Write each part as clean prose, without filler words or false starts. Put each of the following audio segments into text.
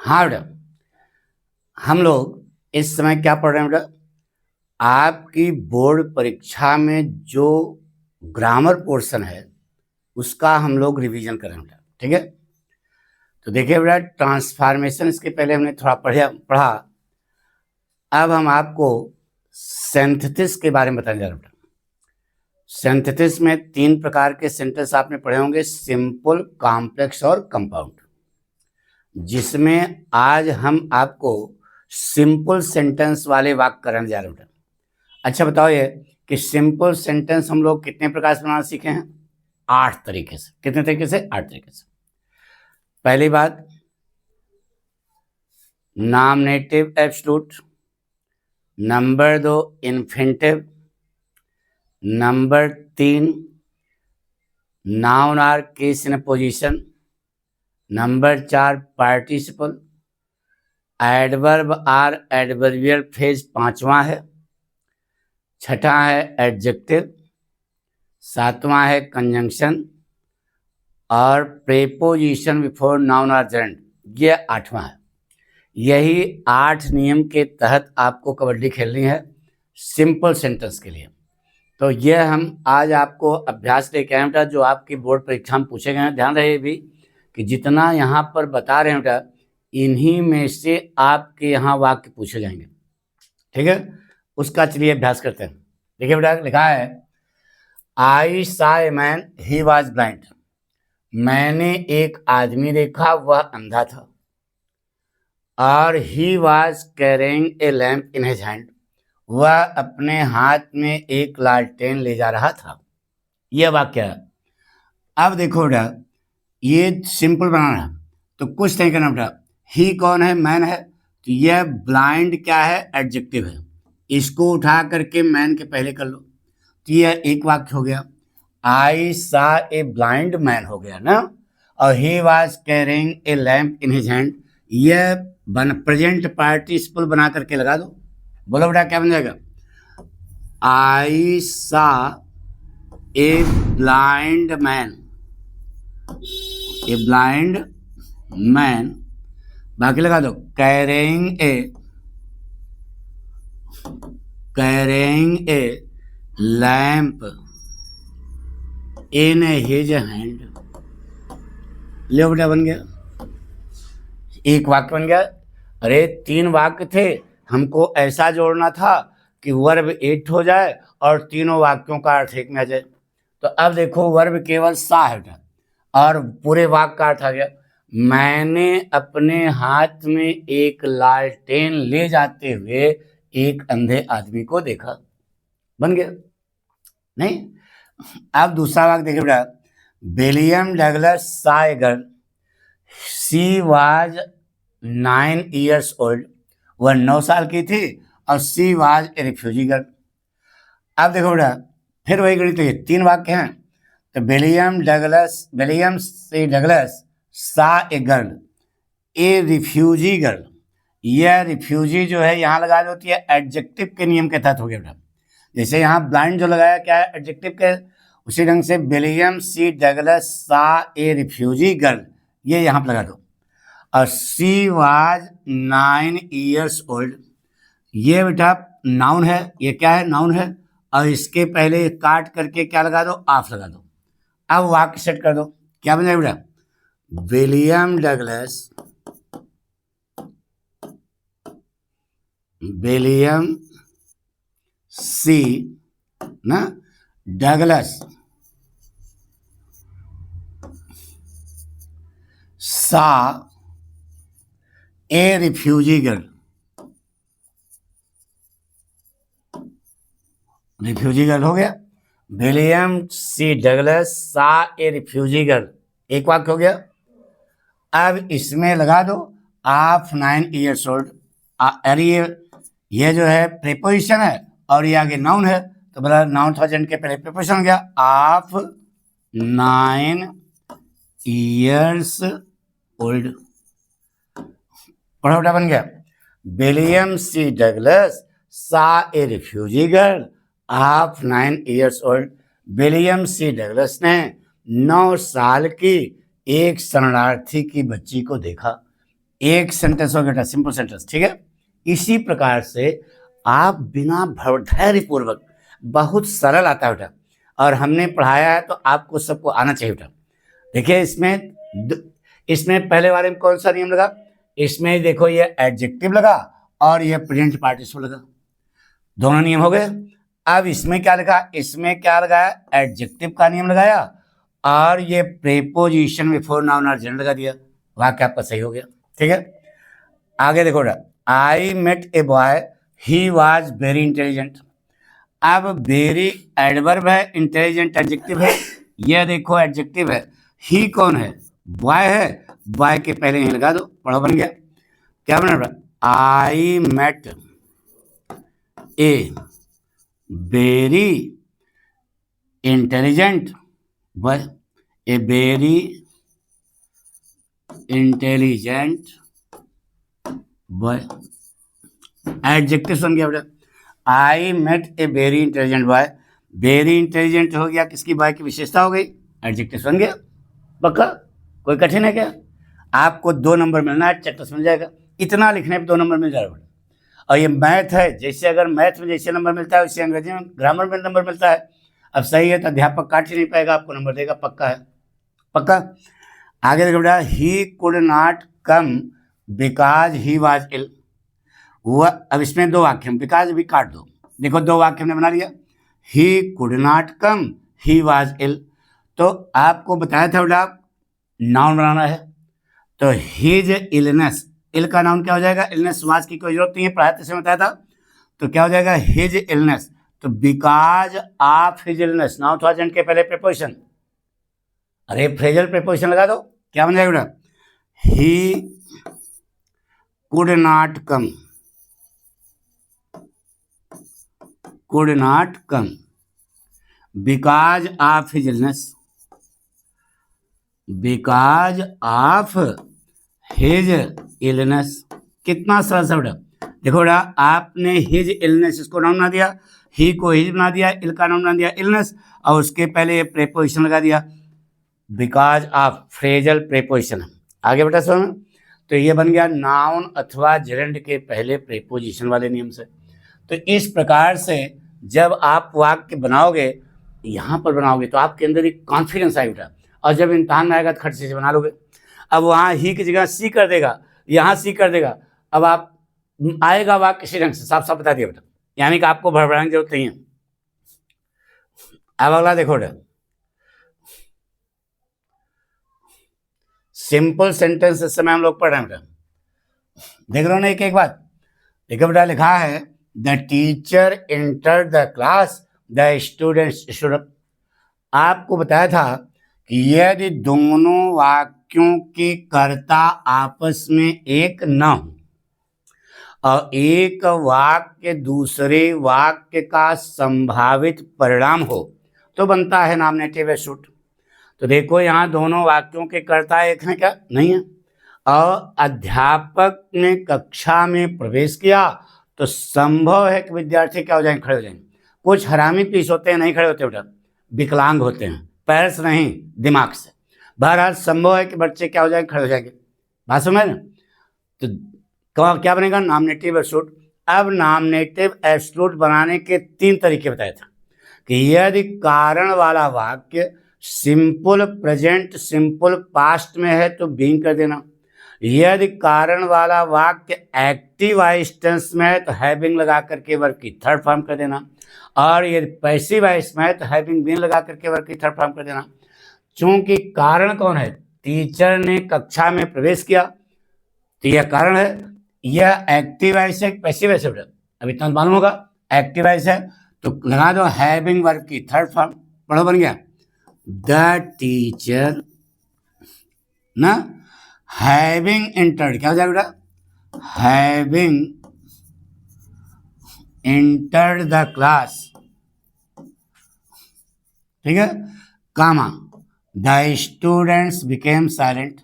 हाँ बेटा, हम लोग इस समय क्या पढ़ रहे हैं बेटा? आपकी बोर्ड परीक्षा में जो ग्रामर पोर्शन है उसका हम लोग रिवीजन कर रहे हैं बेटा, ठीक है? तो देखिए बेटा, ट्रांसफॉर्मेशन इसके पहले हमने थोड़ा पढ़ा। अब हम आपको सिंथेसिस के बारे में बताने जा रहे हैं बेटा। सिंथेसिस में 3 प्रकार के सेंटेंस आपने पढ़े होंगे, सिंपल, कॉम्प्लेक्स और कंपाउंड, जिसमें आज हम आपको सिंपल सेंटेंस वाले वाक्य कराने जा रहे हैं। अच्छा बताओ ये कि सिंपल सेंटेंस हम लोग कितने प्रकार से बनाना सीखे हैं? 8 तरीके से। कितने तरीके से? 8 तरीके से। पहली बात, nominative absolute. Number 2, infinitive. Number 3, noun or case in position. Number 4, participle. Adverb or adverbial phrase 5वां है। छठा है एडजेक्टिव। 7वां है कंजंक्शन। और preposition before noun or gerund, ये 8वां है। यही 8 नियम के तहत आपको कबड्डी खेलनी है सिंपल सेंटेंस के लिए। तो ये हम आज आपको अभ्यास लेके आए बेटा, जो आपकी बोर्ड परीक्षा में पूछे गए हैं। ध्यान रहे भी कि जितना यहाँ पर बता रहे हैं बेटा, इन्हीं में से आपके यहाँ वाक्य पूछे जाएंगे, ठीक है? उसका चलिए अभ्यास करते हैं। देखिए बेटा, लिखा है आई saw a man, he was blind. मैंने एक आदमी देखा, वह अंधा था। और he was carrying a lamp in his hand, वह अपने हाथ में एक लालटेन ले जा रहा था। यह वाक्य है। अब देखो बेटा, ये सिंपल बनाना है तो कुछ नहीं करना बेटा। ही कौन है? मैन है। तो यह ब्लाइंड क्या है? एडजेक्टिव है। इसको उठा करके मैन के पहले कर लो, तो यह एक वाक्य हो गया। I saw a blind man हो गया ना। और he was carrying a lamp in his hand, यह प्रेजेंट पार्टिसिपल बना करके लगा दो। बोलो बेटा क्या बन जाएगा? I saw a blind man, a blind man, बाकी लगा दो carrying a lamp in his hand. लो बेटा, बन गया, एक वाक्य बन गया। अरे 3 वाक्य थे, हमको ऐसा जोड़ना था कि वर्ब 8 हो जाए और तीनों वाक्यों का अर्थ एक में आ जाए। तो अब देखो, वर्ब केवल सा है बेटा और पूरे वाक्य का अर्थ आ गया। मैंने अपने हाथ में एक लालटेन ले जाते हुए एक अंधे आदमी को देखा। बन गया नहीं? अब दूसरा वाक्य देखिए बेटा, William Douglas saw a girl, she was 9 years old, वह 9 साल की थी। और she was a refugee girl. अब देखो बेटा, फिर वही गणित है, 3 वाक्य हैं। तो William C Douglas saw a girl, a refugee girl. यह रिफ्यूजी जो है यहाँ लगा होती है एडजेक्टिव के नियम के तहत हो गया बेटा। जैसे यहाँ ब्लाइंड जो लगाया क्या है? एडजेक्टिव के। उसी ढंग से William C Douglas saw a refugee girl, ये यहाँ पर लगा दो। और शी वाज 9 years old, ये बेटा नाउन है। ये क्या है? नाउन है। और इसके पहले काट करके क्या लगा दो? ऑफ लगा दो। अब वाक्य सेट कर दो, क्या बन जाएगा बेटा? विलियम सी ना Douglas saw a refugee girl. Refugee girl हो गया। William C Douglas saw a refugee girl, एक वाक्य हो गया। अब इसमें लगा दो ऑफ 9 years old। अरे ये जो है प्रीपोजिशन है और ये आगे नाउन है, तो बोला नाउन था के पहले प्रीपोजिशन हो गया। ऑफ 9 years old, पढ़ा बन गया। William C Douglas saw a refugee girl of 9 years old। William C Douglas ने 9 साल की एक शरणार्थी की बच्ची को देखा। एक सेंटेंस हो गया सिंपल सेंटेंस, ठीक है। इसी प्रकार से आप बिना धैर्य पूर्वक, बहुत सरल आता है बेटा, और हमने पढ़ाया है तो आपको सबको आना चाहिए बेटा। देखिए इसमें पहले वाले में कौन सा नियम लगा, इसमें देखो ये एडजेक्टिव लगा और ये प्रेजेंट पार्टिसिपल लगा, दोनों नियम हो गए। अब इसमें क्या लगा, इसमें क्या लगाया, एडजेक्टिव का नियम लगाया और ये प्रीपोजिशन बिफोर नाउन और जेंडर लगा दिया, वाक्य आपका सही हो गया, ठीक है। आगे देखो बेटा, I met a boy he was very intelligent. अब वेरी एडवर्ब है, इंटेलिजेंट एडजेक्टिव है, ये देखो एडजेक्टिव है, ही कौन है, बॉय है, बॉय के पहले ही लगा दो, पढ़ो बन गया। क्या बना बेटा, I met a very intelligent boy, a very intelligent boy, adjective सुन गया बेटा। I met a very intelligent boy, very intelligent हो गया, किसकी, बॉय की विशेषता हो गई, एडजेक्टिव सुन गया, पक्का, कोई कठिन है क्या। आपको 2 नंबर मिलना है, चैप्टर मिल जाएगा, इतना लिखने पे 2 नंबर मिल जाएगा। और ये मैथ है, जैसे अगर मैथ में जैसे नंबर मिलता है वैसे अंग्रेजी में ग्रामर में नंबर मिलता है। अब सही है तो अध्यापक काट ही नहीं पाएगा, आपको नंबर देगा, पक्का है, पक्का। आगे देखो बेटा, he could not come because he was ill. वह, अब इसमें 2 वाक्य, बिकॉज भी काट दो, देखो 2 वाक्य हमने बना लिया, he could not come he was ill. तो आपको बताया था बेटा नाउन बनाना है, तो हिज इलनेस, इल का नाउन क्या हो जाएगा, इलनेस, वाज की कोई जरूरत नहीं है, पढ़ाते समय बताया था, तो क्या हो जाएगा, हिज इलनेस, तो because of his illness, noun था एजेंट के पहले प्रीपोजिशन, अरे फ्रेजल प्रीपोजिशन लगा दो, क्या बन जाएगा बेटा, he could not come, could not come because of his illness, because of his illness. कितना सरल सा बेटा, देखो बेटा आपने हिज इलनेस इसको नाउन बना दिया, ही को हिज बना दिया, इल का नाउन बना दिया इलनेस, और उसके पहले ये प्रीपोजिशन लगा दिया, बिकॉज ऑफ, फ्रेजल प्रीपोजिशन। आगे बेटा सुनो, तो ये बन गया नाउन अथवा जेरेंड के पहले प्रीपोजिशन वाले नियम से। तो इस प्रकार से जब आप वाक्य बनाओगे, यहाँ पर बनाओगे तो आपके अंदर एक कॉन्फिडेंस आएगा, और जब इम्तहान में आएगा तो खट से बना लोगे। अब वहाँ ही की जगह सी कर देगा, यहाँ सी कर देगा, अब आप आएगा वाक्य किसी ढंग से, साफ साफ बता दिया बेटा, यानी कि आपको भड़बड़ाने की जरूरत नहीं है। अब अगला देखो बेटा, सिंपल सेंटेंस इस समय हम लोग पढ़ रहे हैं बेटा, देख रहे हो ना एक एक बात, देखो बेटा लिखा है the teacher enter the class, the students stood up. आपको बताया था कि यदि दोनों वाक्यों के कर्ता आपस में एक न हो और एक वाक्य दूसरे वाक्य का संभावित परिणाम हो तो बनता है नॉमिनेटिव एब्सोल्यूट। तो देखो यहाँ दोनों वाक्यों के कर्ता एक हैं क्या, नहीं है, और अध्यापक ने कक्षा में प्रवेश किया तो संभव है कि विद्यार्थी क्या हो जाएंगे, खड़े हो जाएंगे। कुछ हरामी पीस होते हैं, नहीं खड़े होते बेटा, विकलांग होते हैं, पैर से नहीं दिमाग से। बहरहाल संभव है कि बच्चे क्या हो जाएंगे, खड़े हो जाएंगे, बात समझ ना। तो क्या बनेगा, नॉमिनेटिव एब्सोल्यूट। अब नॉमिनेटिव एब्सोल्यूट बनाने के 3 तरीके बताए थे कि यदि कारण वाला वाक्य सिंपल प्रेजेंट सिंपल पास्ट में है तो बीइंग कर देना, यदि कारण वाला वाक्य एक्टिव वॉइस टेंस में है तो हैविंग लगा करके वर्ब की थर्ड फॉर्म कर देना, और यदि पैसिव वॉइस में है तो हैविंग बीन लगा करके वर्ब की थर्ड फॉर्म कर देना। चूंकि कारण कौन है, टीचर ने कक्षा में प्रवेश किया, तो यह कारण है, यह एक्टिव वॉइस है पैसिव वॉइस है, अब इतना मालूम होगा, एक्टिव वॉइस है तो लगा दो हैविंग वर्ब की थर्ड फॉर्म, पढ़ो बन गया द टीचर ना हैविंग एंटर्ड, क्या हो जाएगा बेटा, हैविंग एंटर्ड द क्लास, ठीक है, comma the students became silent,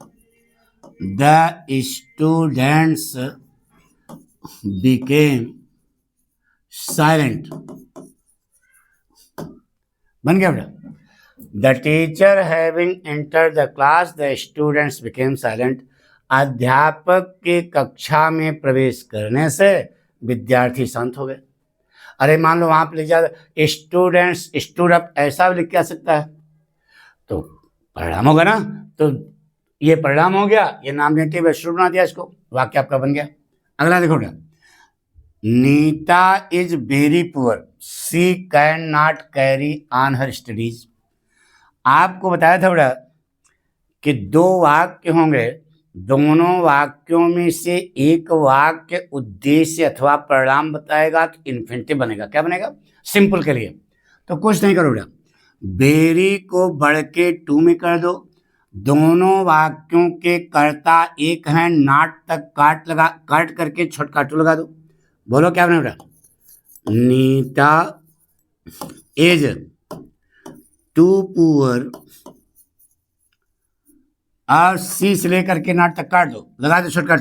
the students became silent, बन गया बेटा। The teacher having entered the class, the students became silent. अध्यापक के कक्षा में प्रवेश करने से विद्यार्थी शांत हो गए। अरे मान लो वहां पर लिख जाए स्टूडेंट्स स्टूड अप, ऐसा भी लिख के आ सकता है, तो परिणाम होगा ना। तो ये परिणाम हो गया, ये नॉमिनेटिव एब्सोल्यूट बना दिया, इसको वाक्य आपका बन गया। अगला देखो बेटा, Nita is very poor, she can not carry on her studies. आपको बताया था बेटा कि दो वाक्य होंगे, दोनों वाक्यों में से एक वाक्य उद्देश्य अथवा परिणाम बताएगा तो इन्फिनिटिव बनेगा। क्या बनेगा? सिंपल के लिए तो कुछ नहीं करो बेटा, बेरी को बढ़ के टू में कर दो, दोनों वाक्यों के कर्ता एक हैं, नॉट तक काट करके छोटा टू लगा दो। बोलो क्या बने बेटा? नीता इज टू पुअर, और सी से लेकर के नॉट तक काट दो, लगा दो छोटा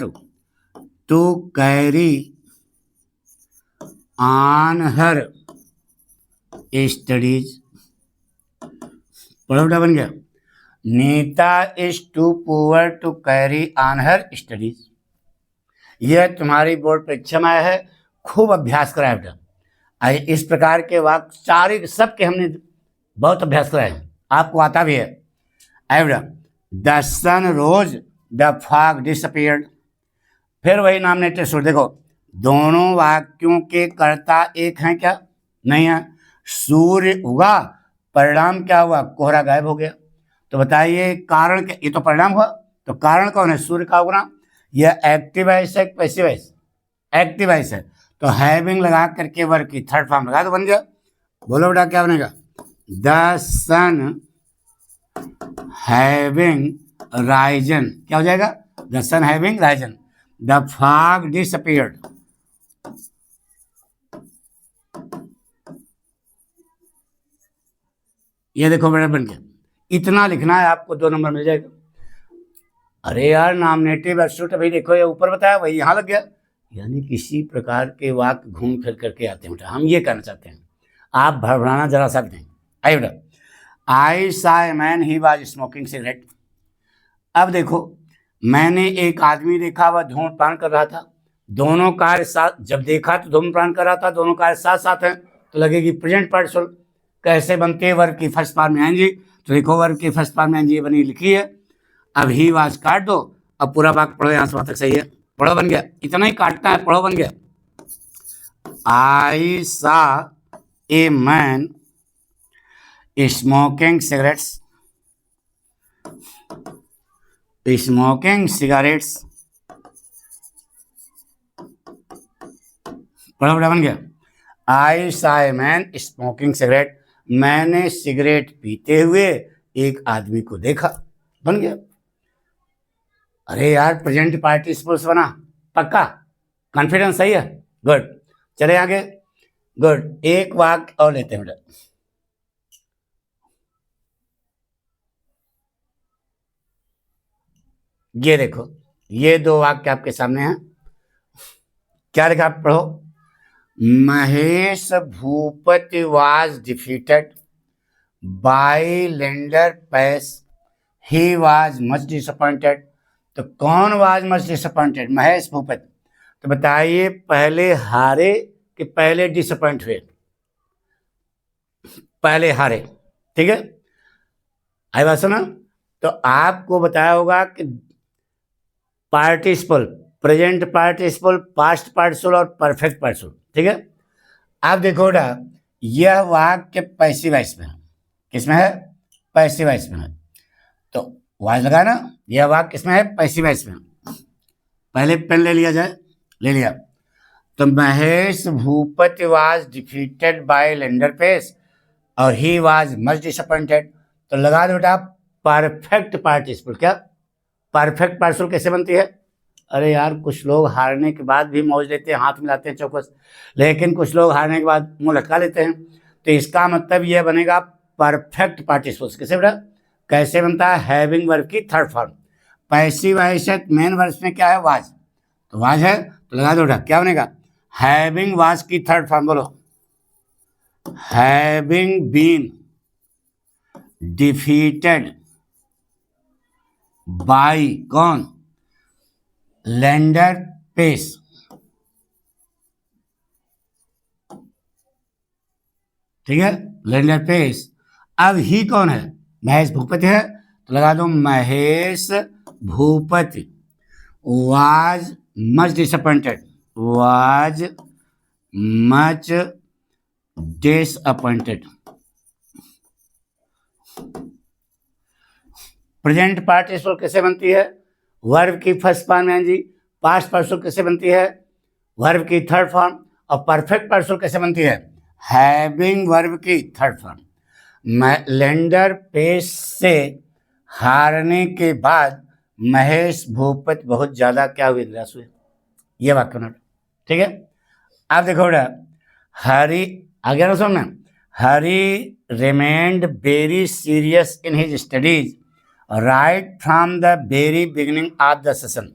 to carry on her studies. पढ़ो बेटा, बन गया। Nita is too poor to carry on her studies. यह तुम्हारी बोर्ड परीक्षा में आया है, खूब अभ्यास कराया बेटा। इस प्रकार के वाक्य सारे सबके हमने बहुत अभ्यास कराए हैं, आपको आता भी है। बेटा, the sun rose, the fog disappeared. फिर वही नॉमिनेटेड सूट, देखो दोनों वाक्यों के कर्ता एक हैं क्या? नहीं है। सूर्य उगा, परिणाम क्या हुआ? कोहरा गायब हो गया। तो बताइए कारण क्या? ये तो परिणाम हुआ, तो कारण कौन है? सूर्य का उगना। यह एक्टिव वॉइस है पैसिव वॉइस? एक्टिव वॉइस है, तो हैविंग लगा करके वर्ब की थर्ड फॉर्म लगा तो बन गया। बोलो बेटा क्या बनेगा? द सन हैविंग राइजन, क्या हो जाएगा? The sun having risen, the fog disappeared. ये देखो बेटा बन गया। इतना लिखना है आपको, 2 नंबर मिल जाएगा। अरे यार नॉमिनेटिव एब्सोल्यूट भाई देखो, ये ऊपर बताया वही यहाँ लग गया। यानी किसी प्रकार के वाक्य घूम फिर करके आते हैं बेटा, हम ये कहना चाहते हैं, आप भड़बड़ाना जरा सा नहीं। आइए बेटा, आई सा a man he was smoking cigarette. अब देखो, मैंने एक आदमी देखा, वह धूम्रपान कर रहा था। दोनों कार्य साथ, जब देखा तो धूम्रपान कर रहा था, दोनों कार्य साथ साथ हैं, तो लगेगी प्रेजेंट पार्टिसिपल। कैसे बनते? वर्ब की फर्स्ट फॉर्म में आएंगी, तो देखो वर्ब की फर्स्ट फॉर्म में आएंगी, ये बनी लिखी है। अब ही वाज काट दो, अब पूरा वाक्य पढ़ो, यहाँ से वहाँ तक सही है। पढ़ो बन गया, इतना ही काटना है, पढ़ो बन गया। आई सा a man smoking cigarettes, smoking cigarettes. पढ़ो बन गया। आई सा ए मैन स्मोकिंग सिगरेट, मैंने सिगरेट पीते हुए एक आदमी को देखा। बन गया। अरे यार प्रेजेंट पार्टिसिपल्स बना, पक्का? कॉन्फिडेंस सही है? गुड। चले आगे। गुड, एक वाक्य और लेते हैं बेटा। ये देखो, ये 2 वाक्य आपके सामने हैं। क्या लिखा? आप पढ़ो। Mahesh Bhupathi was defeated by lender पैस, ही वाज मच डिसअपॉइंटेड। तो कौन was much disappointed? Mahesh Bhupathi. तो बताइए पहले हारे कि पहले डिसअपॉइंट हुए? पहले हारे, ठीक है। आई बात सुना? तो आपको बताया होगा कि participle, present participle, past participle और परफेक्ट पार्टिसिपल, ठीक है। आप देखो बेटा, यह वाक्य पैसिव वॉइस में है। किसमें है? पैसिव वॉइस में है। तो वाज लगा ना, यह वाक्य किसमें है? पैसिव वॉइस में। पहले पेन ले लिया जाए, ले लिया। तो Mahesh Bhupathi was defeated by Leander Paes और ही वाज मच डिसअपॉइंटेड। तो लगा दो बेटा परफेक्ट पार्टिसिपल। क्या परफेक्ट पार्टिसिपल कैसे बनती है? अरे यार कुछ लोग हारने के बाद भी मौज लेते हैं, हाथ मिलाते हैं चौकस, लेकिन कुछ लोग हारने के बाद मुंह लटका लेते हैं। तो इसका मतलब यह बनेगा परफेक्ट पार्टिसिपल। कैसे बेटा? कैसे बनता है? हैविंग वर्ब की थर्ड फॉर्म। पैसिव वॉइस है, मेन वर्ब में क्या है? वाज। तो वाज है तो लगा दो बेटा, क्या बनेगा? हैविंग वाज की थर्ड फॉर्म। बोलो, हैविंग बीन डिफीटेड बाई कौन? लेंडर पेस, ठीक है, लेंडर पेस। अब ही कौन है? महेश भूपति है, तो लगा दो Mahesh Bhupathi was much disappointed, was much disappointed। Present participle कैसे बनती है? वर्ब की फर्स्ट फॉर्म में जी, पास्ट पार्टिसिपल कैसे बनती है? वर्ब की थर्ड फॉर्म। और परफेक्ट पार्टिसिपल कैसे बनती है? हैविंग वर्ब की थर्ड फॉर्म। लेंडर पेस से हारने के बाद महेश भूपति बहुत ज्यादा क्या हुए? निराश हुए। ये वाक्य नोट, ठीक है। अब देखो बेटा, हरी आगे ना सुनना, Hari remained very serious in his studies right from the very beginning of the session.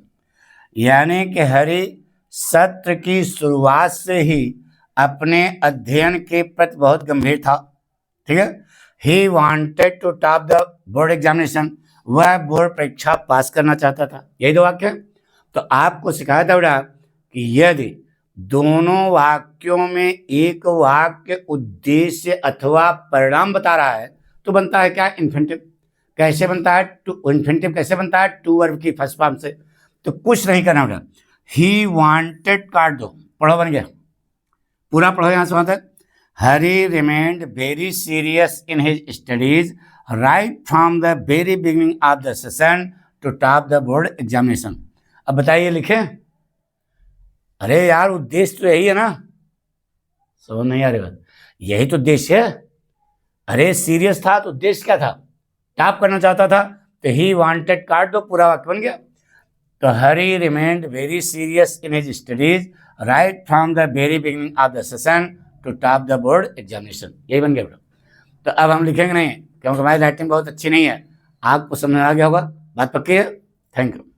यानी कि हरी सत्र की शुरुआत से ही अपने अध्ययन के प्रति बहुत गंभीर था, ठीक है। He wanted to top the board examination, वह बोर्ड परीक्षा पास करना चाहता था। यही दो वाक्य। तो आपको सिखाया था बेटा कि यदि दोनों वाक्यों में एक वाक्य उद्देश्य अथवा परिणाम बता रहा है तो बनता है क्या? इन्फिनिटिव। कैसे बनता है? इन्फिनिटिव कैसे बनता है? टू वर्ब की फर्स्ट फॉर्म से। तो कुछ नहीं करना बेटा, ही वांटेड काट दो, पढ़ो, बन गया। पूरा पढ़ो यहां से वहां तक। Hari remained very serious in his studies right from the very beginning of the session to top the board examination. अब बताइए, लिखें? अरे यार, उद्देश्य तो यही है ना, समझ नहीं आ रही बात? यही तो उद्देश्य है। अरे सीरियस था तो उद्देश्य क्या था? टॉप करना चाहता था, तो ही वांटेड काट दो, पूरा वाक्य बन गया। तो Hari remained very serious in his studies right from the very beginning of the session to top the board examination. यही बन गया बेटा। तो अब हम लिखेंगे नहीं, क्योंकि हमारी राइटिंग बहुत अच्छी नहीं है। आपको समझ आ गया होगा, बात पक्की है। Thank you.